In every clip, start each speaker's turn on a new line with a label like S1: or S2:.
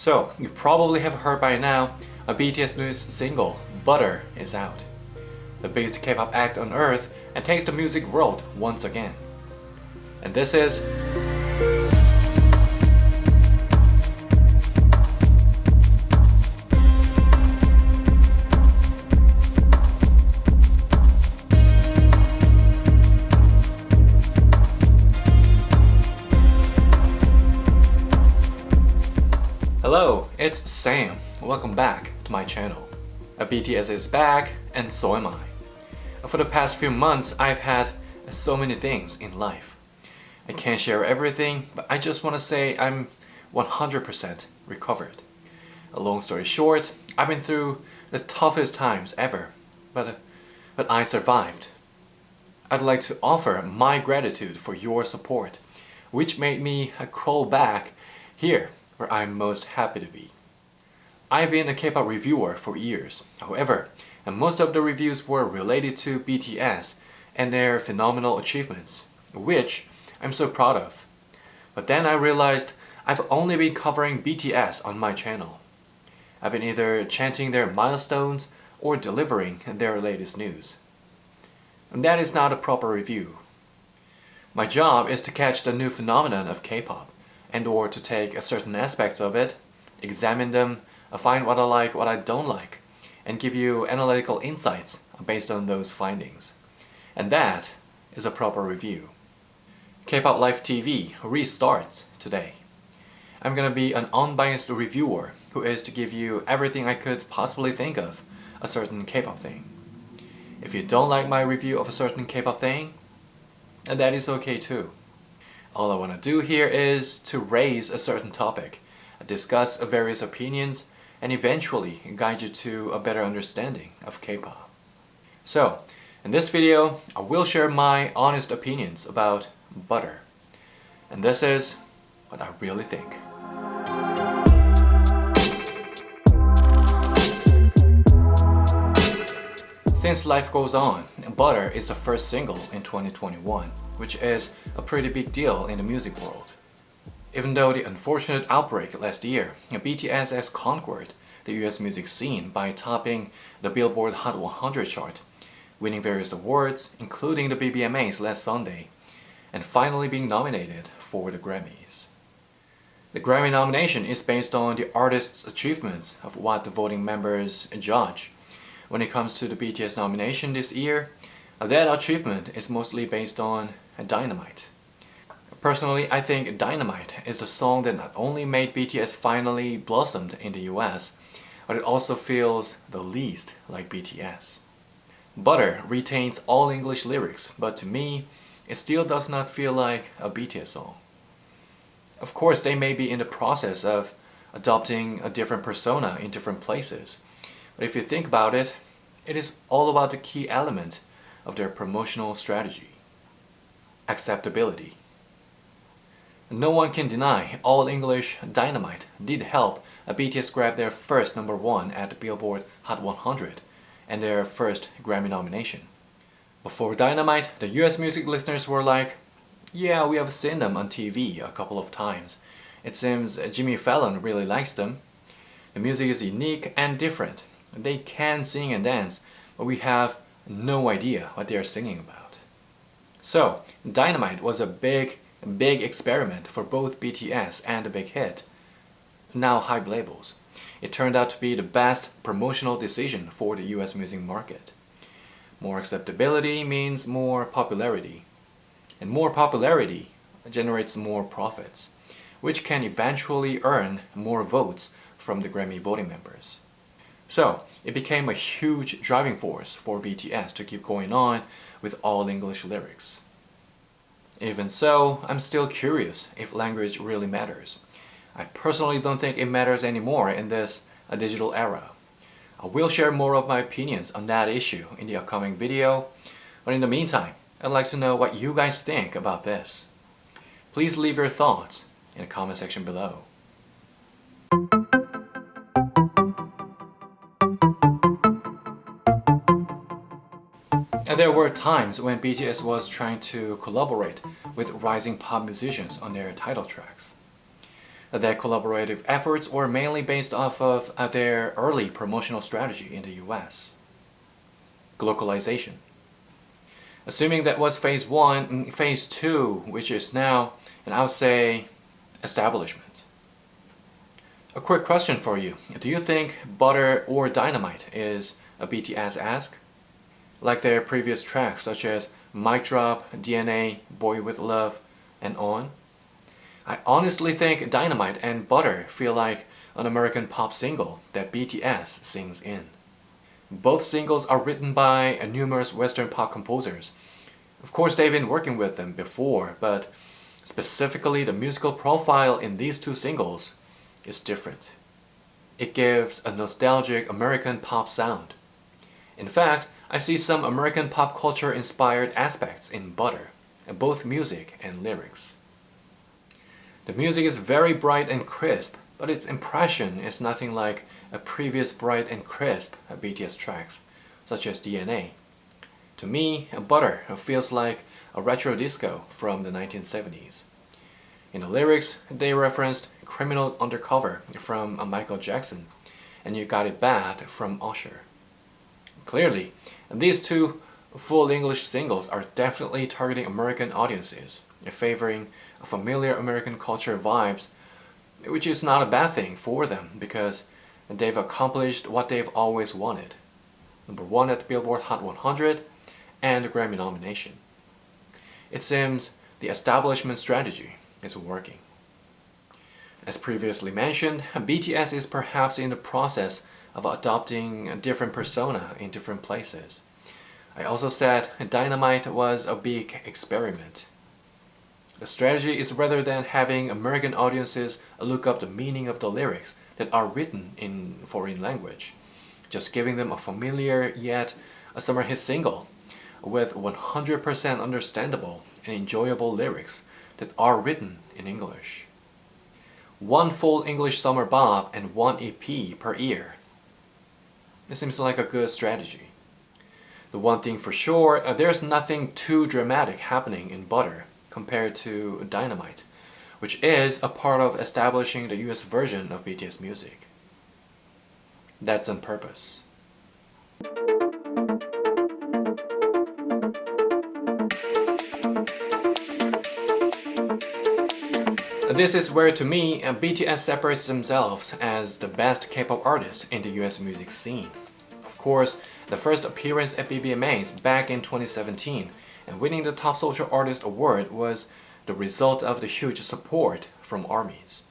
S1: So, you probably have heard by now, a BTS news single, Butter, is out. The biggest K-pop act on earth and takes the music world once again. And this is... Hello, it's Sam. Welcome back to my channel. BTS is back, and so am I. For the past few months, I've had so many things in life. I can't share everything, but I just want to say I'm 100% recovered. A long story short, I've been through the toughest times ever, but I survived. I'd like to offer my gratitude for your support, which made me crawl back here where I'm most happy to be. I've been a K-pop reviewer for years, however, and most of the reviews were related to BTS and their phenomenal achievements, which I'm so proud of. But then I realized I've only been covering BTS on my channel. I've been either chanting their milestones or delivering their latest news. And that is not a proper review. My job is to catch the new phenomenon of K-pop, and or to take certain aspects of it, examine them, find what I like, what I don't like, and give you analytical insights based on those findings. And that is a proper review. K-pop Life TV restarts today. I'm gonna be an unbiased reviewer who is to give you everything I could possibly think of a certain K-pop thing. If you don't like my review of a certain K-pop thing, and that is okay too. All I want to do here is to raise a certain topic, discuss various opinions, and eventually guide you to a better understanding of K-pop. So, in this video, I will share my honest opinions about Butter. And this is what I really think. Since life goes on, Butter is the first single in 2021, which is a pretty big deal in the music world. Even though the unfortunate outbreak last year, BTS has conquered the US music scene by topping the Billboard Hot 100 chart, winning various awards, including the BBMAs last Sunday, and finally being nominated for the Grammys. The Grammy nomination is based on the artist's achievements of what the voting members judge. When it comes to the BTS nomination this year, that achievement is mostly based on Dynamite. Personally, I think Dynamite is the song that not only made BTS finally blossomed in the US, but it also feels the least like BTS. Butter retains all English lyrics, but to me, it still does not feel like a BTS song. Of course, they may be in the process of adopting a different persona in different places, but if you think about it, it is all about the key element of their promotional strategy: acceptability. No one can deny all English Dynamite did help BTS grab their first #1 at the Billboard Hot 100 and their first Grammy nomination. Before Dynamite, the US music listeners were like, yeah, we have seen them on TV a couple of times. It seems Jimmy Fallon really likes them. The music is unique and different. They can sing and dance, but we have no idea what they are singing about. So, Dynamite was a big experiment for both BTS and the big hit, now hype labels. It turned out to be the best promotional decision for the US music market. More acceptability means more popularity, and more popularity generates more profits, which can eventually earn more votes from the Grammy voting members. So, it became a huge driving force for BTS to keep going on with all English lyrics. Even so, I'm still curious if language really matters. I personally don't think it matters anymore in this digital era. I will share more of my opinions on that issue in the upcoming video, but in the meantime, I'd like to know what you guys think about this. Please leave your thoughts in the comment section below. And there were times when BTS was trying to collaborate with rising pop musicians on their title tracks. Their collaborative efforts were mainly based off of their early promotional strategy in the US. Globalization. Assuming that was phase 1, phase 2, which is now, and I would say, establishment. A quick question for you. Do you think Butter or Dynamite is a BTS ask? Like their previous tracks such as Mic Drop, DNA, Boy With Love, and on? I honestly think Dynamite and Butter feel like an American pop single that BTS sings in. Both singles are written by numerous Western pop composers. Of course, they've been working with them before, but specifically the musical profile in these two singles is different. It gives a nostalgic American pop sound. In fact, I see some American pop culture inspired aspects in Butter, both music and lyrics. The music is very bright and crisp, but its impression is nothing like a previous bright and crisp BTS tracks, such as DNA. To me, Butter feels like a retro disco from the 1970s. In the lyrics, they referenced Criminal Undercover from Michael Jackson and You Got It Bad from Usher. Clearly, these two full English singles are definitely targeting American audiences, favoring familiar American culture vibes, which is not a bad thing for them because they've accomplished what they've always wanted. Number 1 at the Billboard Hot 100 and a Grammy nomination. It seems the establishment strategy is working. As previously mentioned, BTS is perhaps in the process of adopting a different persona in different places. I also said Dynamite was a big experiment. The strategy is rather than having American audiences look up the meaning of the lyrics that are written in foreign language, just giving them a familiar yet a summer hit single with 100% understandable and enjoyable lyrics that are written in English. One full English summer bop and one EP per year. It seems like a good strategy. The one thing for sure, there's nothing too dramatic happening in Butter compared to Dynamite, which is a part of establishing the US version of BTS music. That's on purpose. This is where, to me, BTS separates themselves as the best K-pop artist in the US music scene. Of course, the first appearance at BBMAs back in 2017 and winning the Top Social Artist Award was the result of the huge support from ARMYs.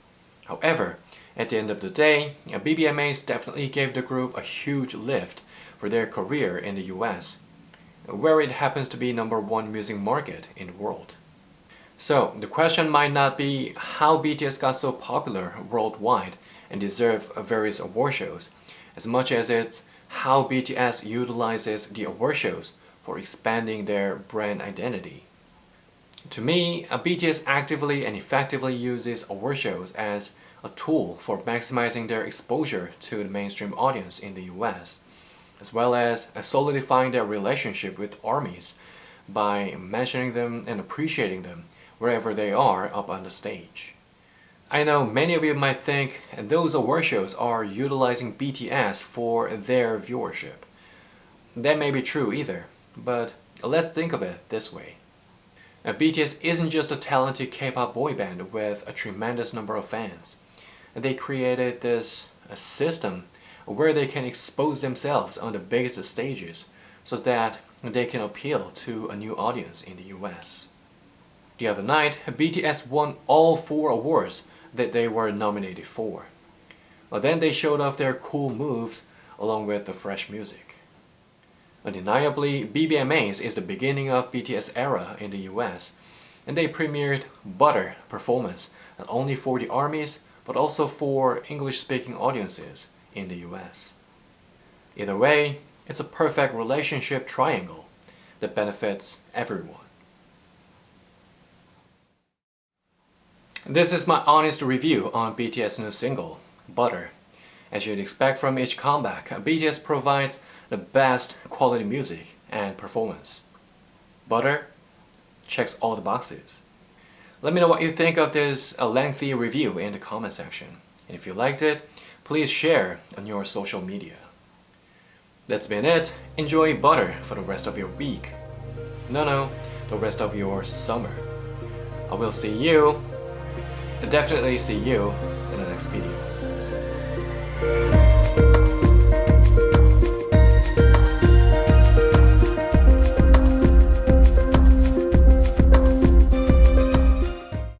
S1: However, at the end of the day, BBMAs definitely gave the group a huge lift for their career in the US, where it happens to be #1 music market in the world. So, the question might not be how BTS got so popular worldwide and deserve various award shows, as much as it's how BTS utilizes the award shows for expanding their brand identity. To me, BTS actively and effectively uses award shows as a tool for maximizing their exposure to the mainstream audience in the US, as well as solidifying their relationship with ARMYs by mentioning them and appreciating them wherever they are up on the stage. I know many of you might think those award shows are utilizing BTS for their viewership. That may be true either, but let's think of it this way. BTS isn't just a talented K-pop boy band with a tremendous number of fans. They created this system where they can expose themselves on the biggest stages so that they can appeal to a new audience in the US. The other night, BTS won all 4 awards that they were nominated for. Then they showed off their cool moves along with the fresh music. Undeniably, BBMAs is the beginning of BTS era in the US, and they premiered Butter performance not only for the ARMYs but also for English-speaking audiences in the US. Either way, it's a perfect relationship triangle that benefits everyone. This is my honest review on BTS' new single, Butter. As you'd expect from each comeback, BTS provides the best quality music and performance. Butter checks all the boxes. Let me know what you think of this lengthy review in the comment section. And if you liked it, please share on your social media. That's been it. Enjoy Butter for the rest of your week. No, the rest of your summer. I will see you, definitely see you in the next video.